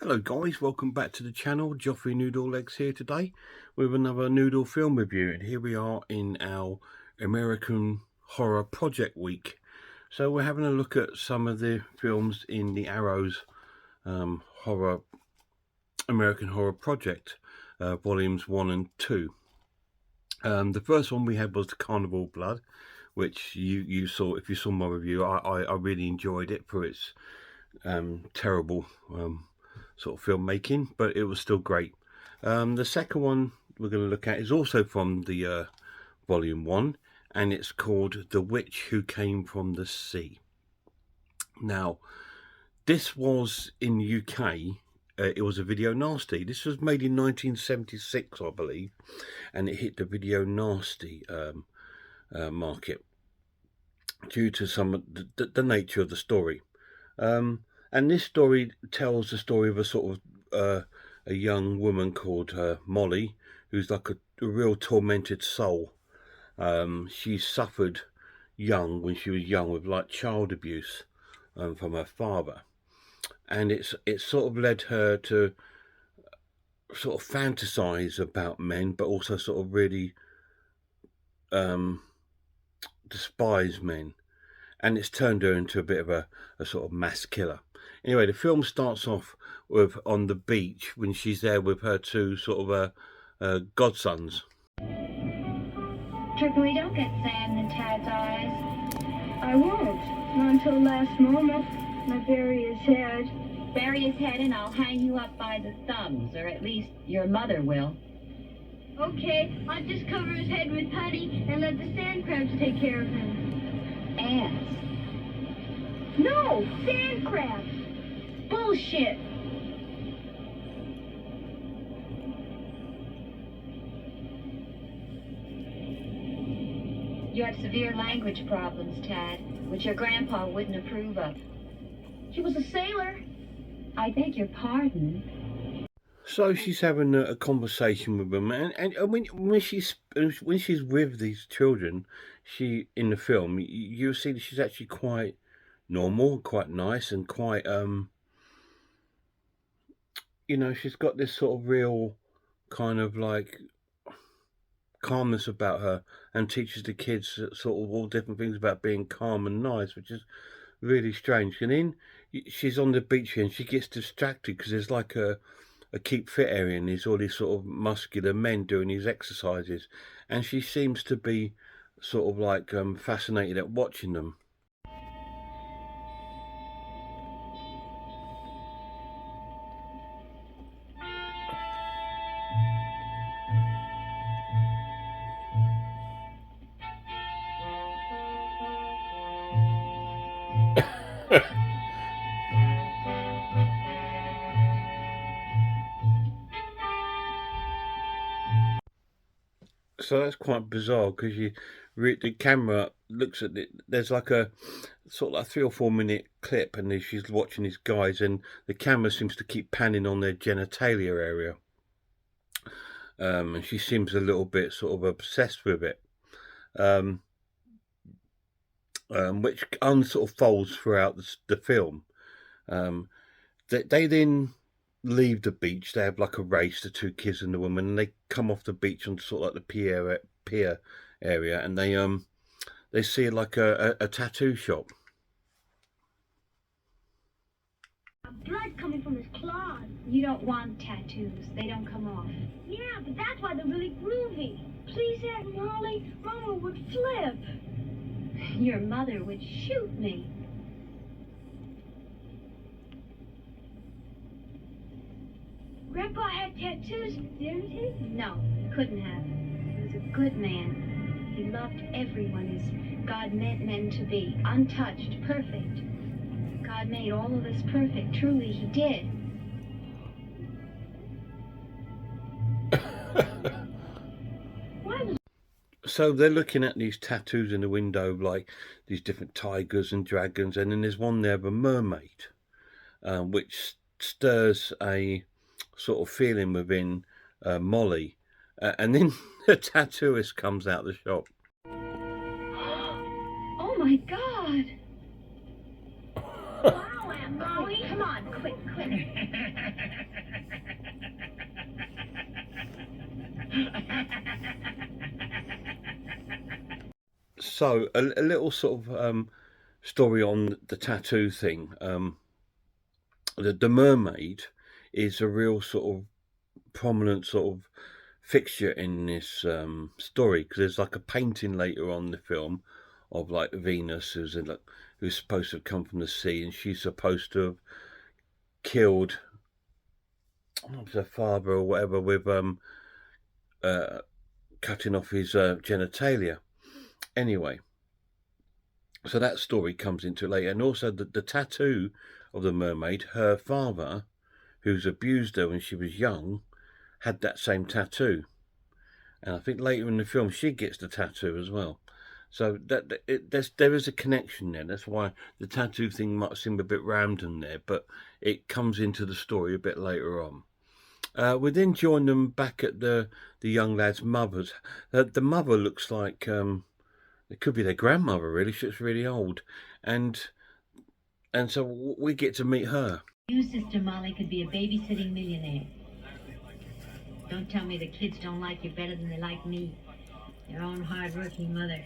Hello guys, welcome back to the channel. Joffrey Noodle Legs here today with another noodle film review, and here we are in our American Horror Project week. So we're having a look at some of the films in the Arrows American Horror Project volumes 1 and 2. The first one we had was the Carnival Blood, which you saw. If you saw my review, I really enjoyed it for its terrible sort of filmmaking, but it was still great. The second one we're going to look at is also from the volume 1, and it's called The Witch Who Came from the Sea. Now, this was in the UK. It was a video nasty. This was made in 1976, I believe, and it hit the video nasty market due to some of the nature of the story. And this story tells the story of a sort of a young woman called Molly, who's like a real tormented soul. She suffered when she was young, with like child abuse from her father, and it sort of led her to sort of fantasize about men, but also sort of really despise men, and it's turned her into a bit of a sort of mass killer. Anyway, the film starts off with on the beach when she's there with her two sort of godsons. Tripoli, don't get sand in Tad's eyes. I won't. Not until the last moment. I bury his head. Bury his head and I'll hang you up by the thumbs, or at least your mother will. Okay, I'll just cover his head with putty and let the sand crabs take care of him. Ants. No, sand crabs. Bullshit. You have severe language problems, Tad, which your grandpa wouldn't approve of. He was a sailor. I beg your pardon. So she's having a conversation with them, and when she's with these children, she in the film you see that she's actually quite normal, quite nice, and quite she's got this sort of real kind of like calmness about her, and teaches the kids sort of all different things about being calm and nice, which is really strange. And then she's on the beach here and she gets distracted because there's like a keep fit area, and there's all these sort of muscular men doing these exercises, and she seems to be sort of like fascinated at watching them. So that's quite bizarre, because the camera looks at it. There's like a sort of like 3 or 4 minute clip, and she's watching these guys, and the camera seems to keep panning on their genitalia area, and she seems a little bit sort of obsessed with it, which sort of folds throughout the film. They then leave the beach. They have like a race, the two kids and the woman, and they come off the beach on sort of like the pier area, and they see like a tattoo shop. Blood coming from his claws. You don't want tattoos. They don't come off. Yeah, but that's why they're really groovy. Please, Aunt Molly, Mama would flip. Your mother would shoot me. Grandpa had tattoos, didn't he? No, couldn't have. He was a good man. He loved everyone as God meant men to be. Untouched, perfect. God made all of us perfect. Truly, he did. So they're looking at these tattoos in the window, like these different tigers and dragons, and then there's one there of a mermaid, which stirs a sort of feeling within Molly, and then the tattooist comes out the shop. Oh my God! Wow, Aunt Molly! Come on, quick. So a little sort of story on the tattoo thing. The mermaid is a real sort of prominent sort of fixture in this story, because there's like a painting later on in the film of like Venus who's supposed to have come from the sea, and she's supposed to have killed her father or whatever with cutting off his genitalia. Anyway, so that story comes into it later, and also the tattoo of the mermaid, her father, who's abused her when she was young, had that same tattoo, and I think later in the film she gets the tattoo as well. So there is a connection there. That's why the tattoo thing might seem a bit random there, but it comes into the story a bit later on. We then join them back at the young lad's mother's. The mother looks like it could be their grandmother, really. She looks really old, and so we get to meet her. You, Sister Molly, could be a babysitting millionaire. Don't tell me the kids don't like you better than they like me, your own hard-working mother.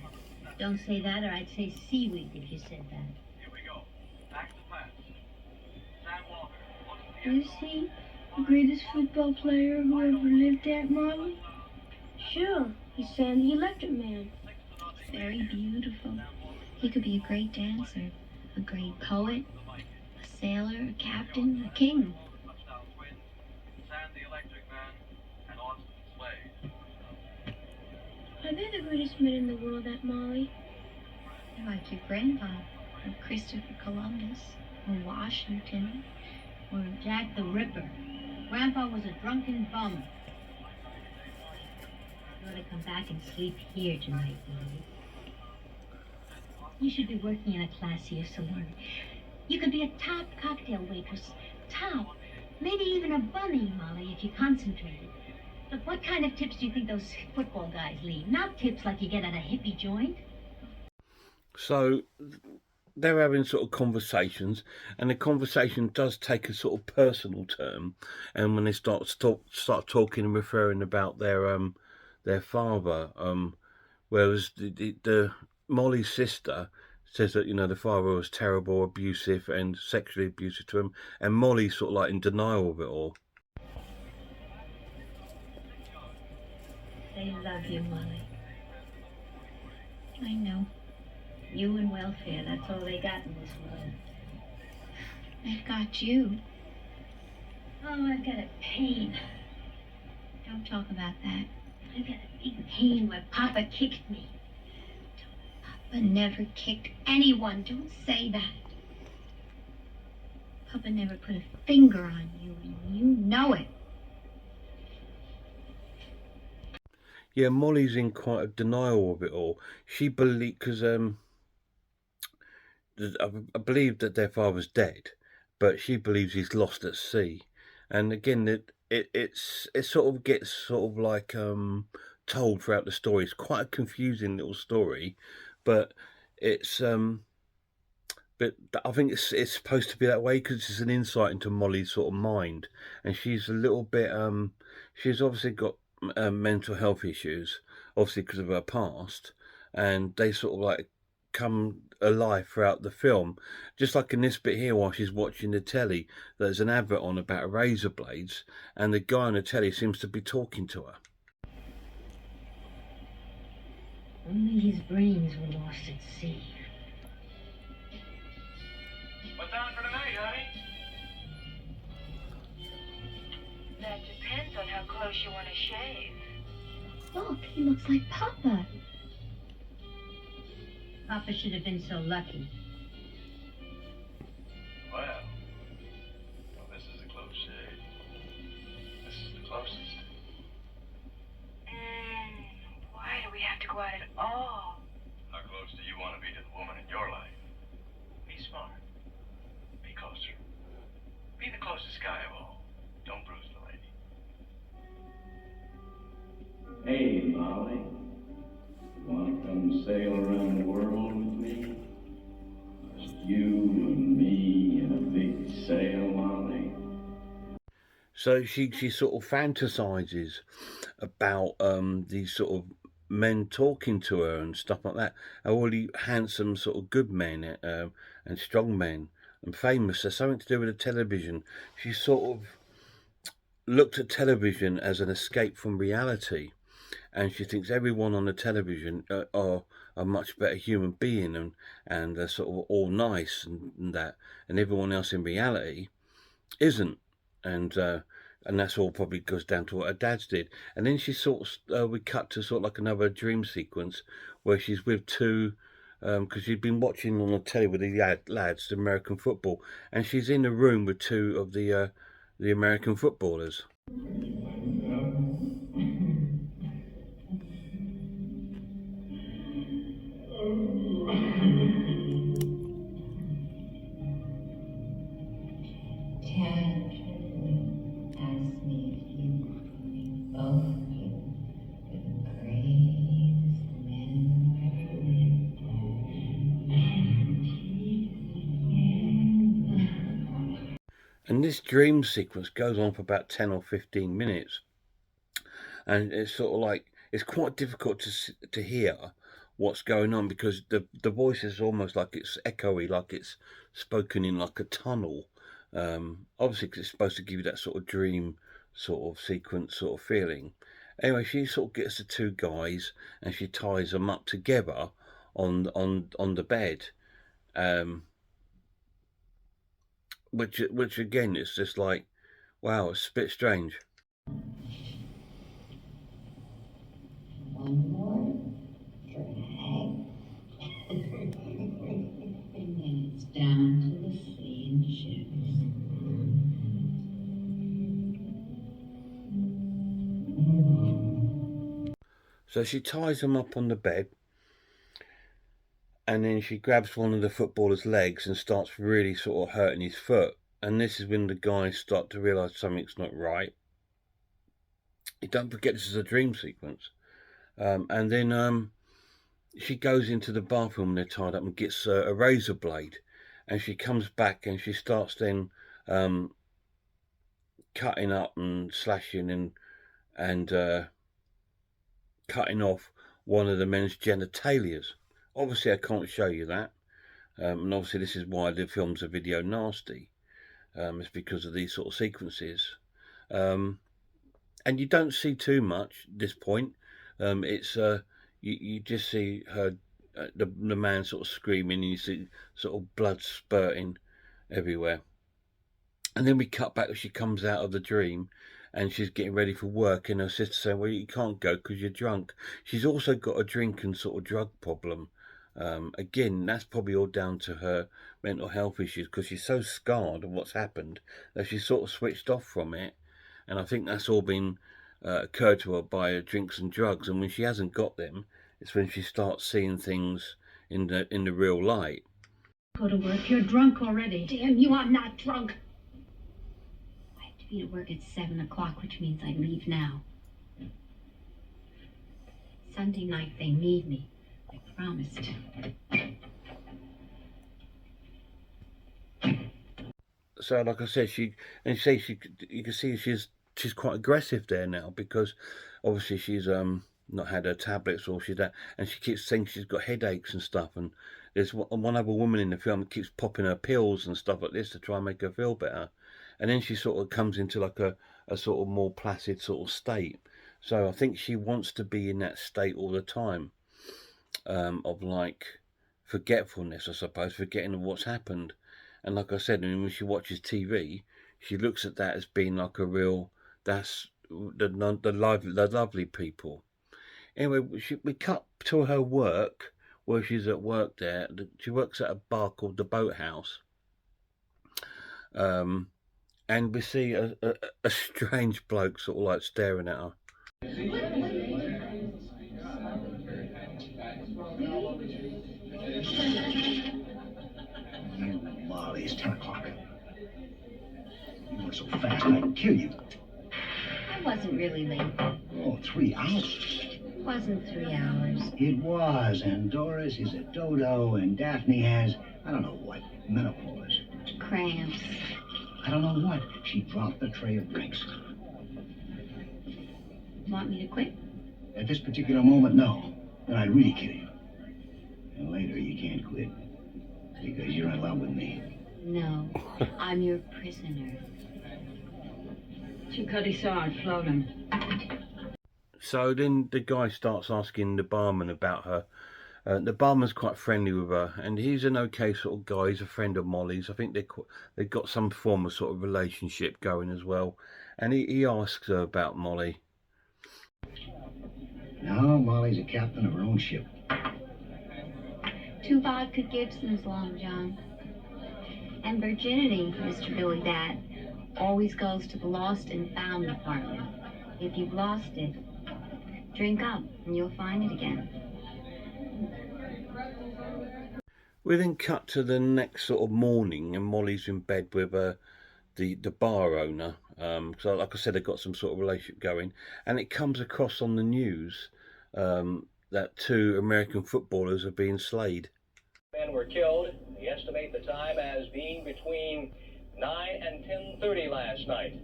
Don't say that, or I'd say seaweed if you said that. Here we go. Back to class. Sam Walker. Is he the greatest football player who ever lived, Aunt Molly? Sure, he's Sam the Electric Man. Very beautiful. He could be a great dancer, a great poet, a sailor, a captain, a king. Touchdown twins. Sam the Electric Man and Austin Slade. Are they the greatest men in the world, Aunt Molly? They're like your grandpa, or Christopher Columbus, or Washington, Or Jack the Ripper. Grandpa was a drunken bum. You ought to come back and sleep here tonight, Molly. You should be working in a classier saloon. You could be a top cocktail waitress. Top. Maybe even a bunny, Molly, if you concentrated. Look, what kind of tips do you think those football guys leave? Not tips like you get at a hippie joint. So they're having sort of conversations, and the conversation does take a sort of personal turn. And when they start talking and referring about their father, whereas the Molly's sister says that, you know, the father was terrible, abusive, and sexually abusive to him, and Molly's sort of like in denial of it all. They love you, Molly. I know. You and welfare, that's all they got in this world. I've got you. Oh, I've got a pain. Don't talk about that. I've got a big pain where Papa kicked me. Papa never kicked anyone. Don't say that. Papa never put a finger on you, and you know it. Yeah, Molly's in quite a denial of it all. She believes, because I believe that their father's dead, but she believes he's lost at sea. And again, it sort of gets sort of like told throughout the story. It's quite a confusing little story, but it's but I think it's supposed to be that way because it's an insight into Molly's sort of mind, and she's a little bit she's obviously got mental health issues, obviously because of her past, and they sort of like come alive throughout the film. Just like in this bit here, while she's watching the telly, there's an advert on about razor blades, and the guy on the telly seems to be talking to her. Only his brains were lost at sea. What's on for tonight, honey? That depends on how close you want to shave. Look, he looks like Papa. Papa should have been so lucky. Well, this is a close shave. This is the closest. Why do we have to go out at all? How close do you want to be to the woman in your life? Be smart. Be closer. Be the closest guy of all. Don't bruise the lady. Hey, Molly. Want to come sail around the world with me? Just you and me in a big sail, Molly. So she sort of fantasizes about these sort of men talking to her and stuff like that. Are really handsome, sort of good men and strong men and famous. There's something to do with the television. She sort of looked at television as an escape from reality, and she thinks everyone on the television are a much better human being and they're sort of all nice and that, and everyone else in reality isn't, and that's all probably goes down to what her dad's did. And then she sort of we cut to sort of like another dream sequence where she's with two, because she'd been watching on the telly with the lads the American football, and she's in the room with two of the American footballers. Tenderly ask me if you both of you were the greatest men who ever lived. And this dream sequence goes on for about 10 or 15 minutes. And it's sort of like, it's quite difficult to hear what's going on because the voice is almost like it's echoey, like it's spoken in like a tunnel. Obviously, because it's supposed to give you that sort of dream sort of sequence sort of feeling. Anyway, she sort of gets the two guys and she ties them up together on the bed. Which again, it's just like, wow, it's a bit strange. One more drag. And then it's down to the same shoes. So she ties him up on the bed, and then she grabs one of the footballer's legs and starts really sort of hurting his foot. And this is when the guys start to realise something's not right. You don't forget this is a dream sequence. And then she goes into the bathroom and they're tied up and gets a razor blade. And she comes back and she starts then cutting up and slashing and cutting off one of the men's genitalias. Obviously, I can't show you that. And obviously, this is why the film's a video nasty. It's because of these sort of sequences. And you don't see too much at this point. It's you just see her, the man sort of screaming, and you see sort of blood spurting everywhere. And then we cut back as she comes out of the dream and she's getting ready for work, and her sister saying, well, you can't go because you're drunk. She's also got a drink and sort of drug problem. Again, that's probably all down to her mental health issues because she's so scarred of what's happened that she's sort of switched off from it. And I think that's all been occurred to her by her drinks and drugs. And when she hasn't got them, it's when she starts seeing things in the real light. Go to work. You're drunk already. Damn you, I'm not drunk. I have to be at work at 7 o'clock, which means I leave now. Sunday night they need me. I promised. So, like I said, you can see she's quite aggressive there now because obviously she's not had her tablets or she's that, and she keeps saying she's got headaches and stuff. And there's one other woman in the film that keeps popping her pills and stuff like this to try and make her feel better. And then she sort of comes into like a sort of more placid sort of state. So I think she wants to be in that state all the time, of like forgetfulness, I suppose, forgetting what's happened. And like I said, I mean, when she watches TV, she looks at that as being like a real, that's the lovely people. Anyway, we cut to her work, where she's at work there. She works at a bar called the Boathouse. And we see a strange bloke sort of like staring at her. You, Molly, it's 10 o'clock. You were so fast I could kill you. I wasn't really late. Oh, 3 hours. It wasn't 3 hours. It was, and Doris is a dodo, and Daphne has, I don't know what, menopause. Cramps. I don't know what. She dropped the tray of drinks. Want me to quit? At this particular moment, no. Then I'd really kill you. And later, you can't quit. Because you're in love with me. No, I'm your prisoner. She cut his saw and float him. So then the guy starts asking the barman about her. The barman's quite friendly with her, and he's an okay sort of guy. He's a friend of Molly's. I think they've got some form of sort of relationship going as well. And he asks her about Molly. No, Molly's a captain of her own ship. 2 vodka Gibsons, Long John. And virginity, Mr. Billy Dad, always goes to the lost and found department. If you've lost it, drink up and you'll find it again. We then cut to the next sort of morning, and Molly's in bed with the bar owner. So like I said, they've got some sort of relationship going, and it comes across on the news that 2 American footballers are being slayed. Men were killed. They estimate the time as being between 9 and 10:30 last night.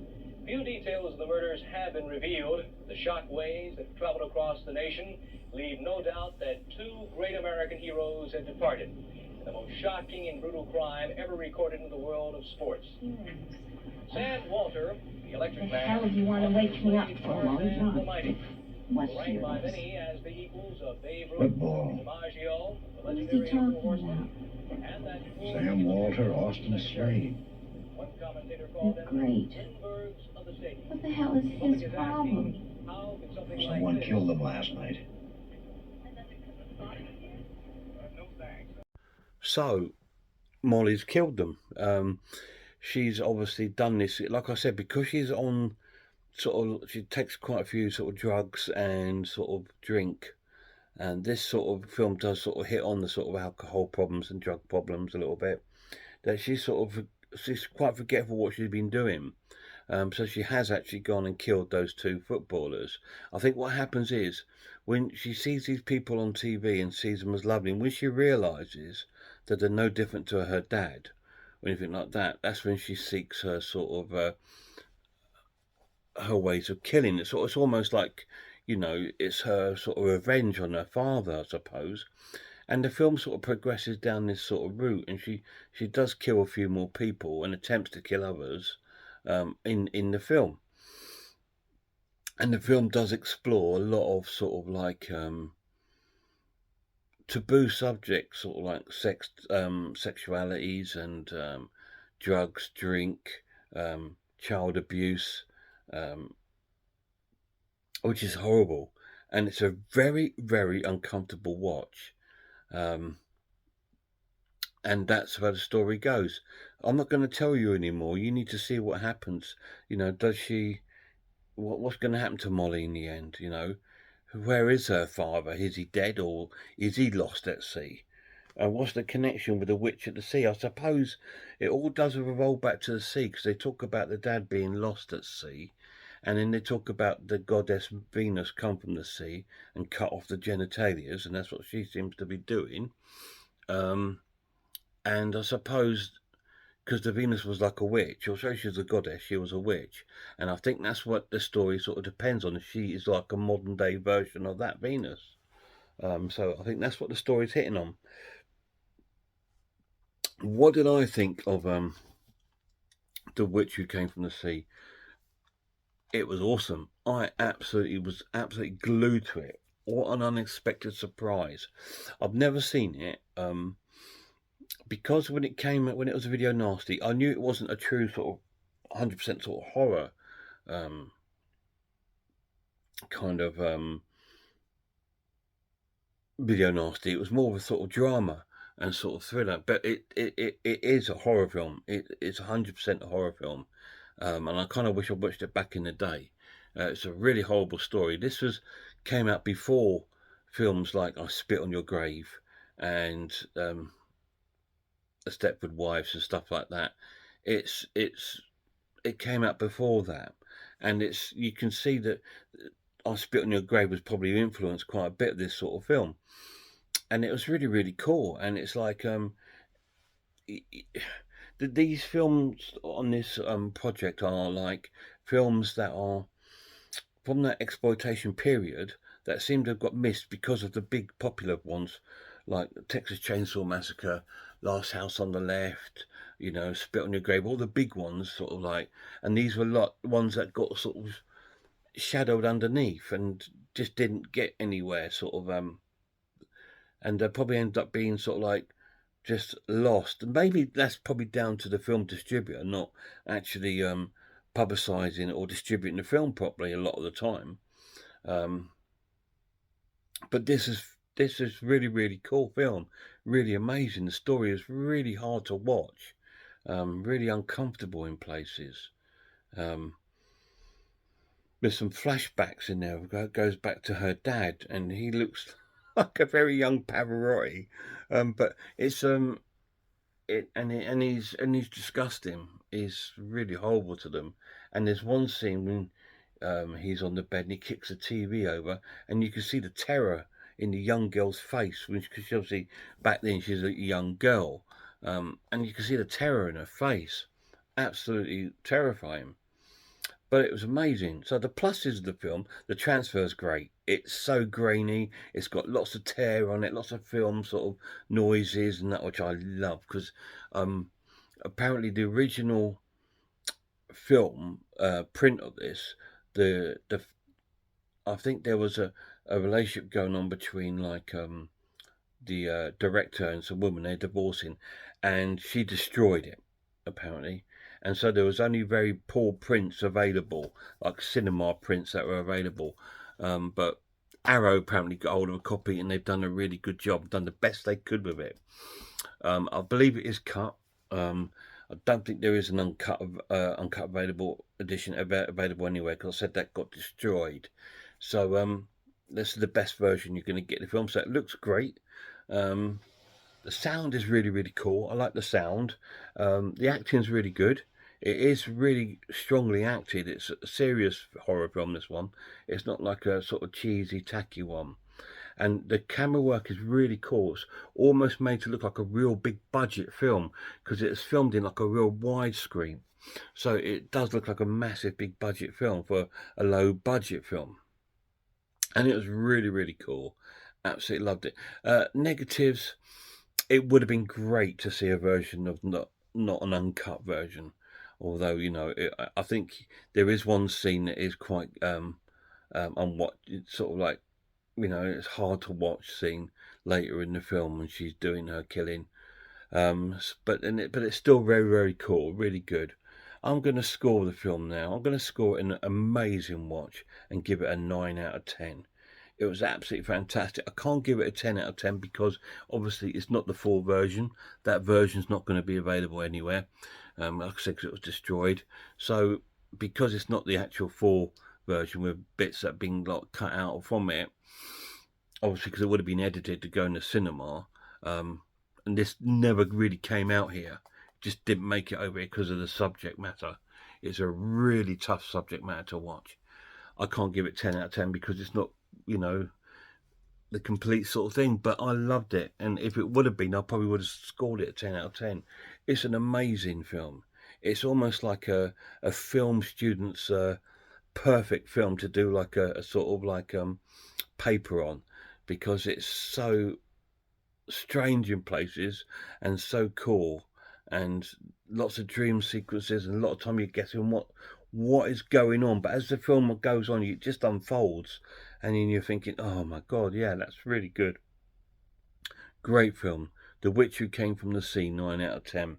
Few details of the murders have been revealed. The shock waves that have traveled across the nation leave no doubt that 2 great American heroes have departed. The most shocking and brutal crime ever recorded in the world of sports. Sam Walter, the electric The man, hell do you want to wake me up for, Molly? What's ranked by yours? many as the equals of Babe Ruth, Football. DiMaggio, the What is he legendary talking horseman, about? and that Sam Walter, Austin Slade. one commentator called They're them great. Lindberghs of the stadium. What the hell is his problem? How could something like Someone this killed them last night. So Molly's killed them. She's obviously done this, like I said, because she's on sort of, she takes quite a few sort of drugs and sort of drink, and this sort of film does sort of hit on the sort of alcohol problems and drug problems a little bit, that she's quite forgetful what she's been doing. So she has actually gone and killed those 2 footballers. I think what happens is, when she sees these people on TV and sees them as lovely, and when she realises that they're no different to her dad or anything like that, that's when she seeks her sort of her ways of killing. It's almost like, you know, it's her sort of revenge on her father, I suppose. And the film sort of progresses down this sort of route, and she does kill a few more people and attempts to kill others in the film. And the film does explore a lot of sort of like taboo subjects, sort of like sexualities and drugs, drink, child abuse, which is horrible, and it's a very, very uncomfortable watch. And that's where the story goes. I'm not going to tell you anymore. You need to see what happens. You know, what's going to happen to Molly in the end? You know, where is her father? Is he dead, or is he lost at sea? And what's the connection with the witch at the sea? I suppose it all does revolve back to the sea, because they talk about the dad being lost at sea, and then they talk about the goddess Venus come from the sea and cut off the genitalias, and that's what she seems to be doing. And I suppose, because the Venus was like a witch, although she was a goddess, she was a witch. And I think that's what the story sort of depends on. She is like a modern day version of that Venus. So I think that's what the story's hitting on. What did I think of The Witch Who Came from the Sea? It was awesome. I was absolutely glued to it. What an unexpected surprise. I've never seen it. Because when it was a video nasty, I knew it wasn't a true sort of 100% sort of horror kind of video nasty. It was more of a sort of drama and sort of thriller, but it is a horror film. It's 100% a horror film, and I kind of wish I watched it back in the day. It's a really horrible story. This came out before films like I Spit on Your Grave and The Stepford Wives and stuff like that. It came out before that, and you can see that I Spit on Your Grave was probably influenced quite a bit of this sort of film, and it was really, really cool. And it's like the these films on this project are like films that are from that exploitation period that seem to have got missed because of the big popular ones, like Texas Chainsaw Massacre, Last House on the Left, you know, Spit on Your Grave, all the big ones, sort of like, and these were ones that got sort of shadowed underneath and just didn't get anywhere, sort of, and they probably ended up being sort of like just lost. Maybe that's probably down to the film distributor not actually publicising or distributing the film properly a lot of the time. But this is really cool film, really amazing. The story is really hard to watch, really uncomfortable in places. There's some flashbacks in there. It goes back to her dad, and he looks like a very young Pavarotti. But it's he's disgusting. He's really horrible to them. And there's one scene when he's on the bed and he kicks the TV over, and you can see the terror in the young girl's face, because obviously back then she's a young girl, and you can see the terror in her face. Absolutely terrifying. But it was amazing. So the pluses of the film, the transfer's great. It's so grainy. It's got lots of tear on it, lots of film sort of noises and that, which I love, because apparently the original film print of this, I think there was a relationship going on between like the director and some woman. They're divorcing, and she destroyed it apparently. And so there was only very poor prints available, like cinema prints that were available. But Arrow apparently got hold of a copy, and they've done a really good job, done the best they could with it. I believe it is cut. I don't think there is an uncut available edition available anywhere, because I said that got destroyed. So this is the best version you're going to get the film. So it looks great. The sound is really cool. I like the sound. The acting's really good. It is really strongly acted. It's a serious horror film, this one. It's not like a sort of cheesy, tacky one. And the camera work is really cool. It's almost made to look like a real big budget film, because it's filmed in like a real widescreen. So it does look like a massive big budget film for a low budget film. And it was really cool. Absolutely loved it. Negatives, it would have been great to see a version of not an uncut version. Although, you know, I think there is one scene that is quite on what it's sort of like, you know, it's hard to watch scene later in the film when she's doing her killing. But it's still very cool, really good. I'm going to score the film now. I'm going to score it an amazing watch and give it a 9 out of 10. It was absolutely fantastic. I can't give it a 10 out of 10 because obviously it's not the full version. That version's not going to be available anywhere. Like I said, because it was destroyed. So because it's not the actual full version with bits that have been like cut out from it, obviously because it would have been edited to go in the cinema, and this never really came out here. Just didn't make it over here because of the subject matter. It's a really tough subject matter to watch. I can't give it 10 out of 10 because it's not, you know, the complete sort of thing, but I loved it. And if it would have been, I probably would have scored it a 10 out of 10. It's an amazing film. It's almost like a film student's perfect film to do like a sort of like paper on, because it's so strange in places and so cool, and lots of dream sequences, and a lot of time you're guessing what is going on. But as the film goes on, it just unfolds, and then you're thinking, oh my god, yeah, that's really good. Great film. The Witch Who Came from the Sea, 9 out of 10.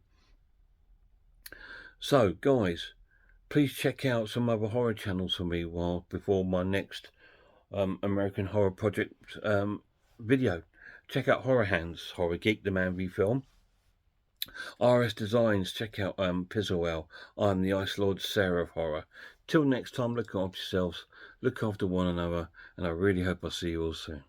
So guys, please check out some other horror channels for me before my next American Horror Project video. Check out Horror Hands, Horror Geek, the Man v Film. RS Designs, check out Surreal. I'm the Ice Lord Sarah of Horror. Till next time, look after yourselves, look after one another, and I really hope I see you all soon.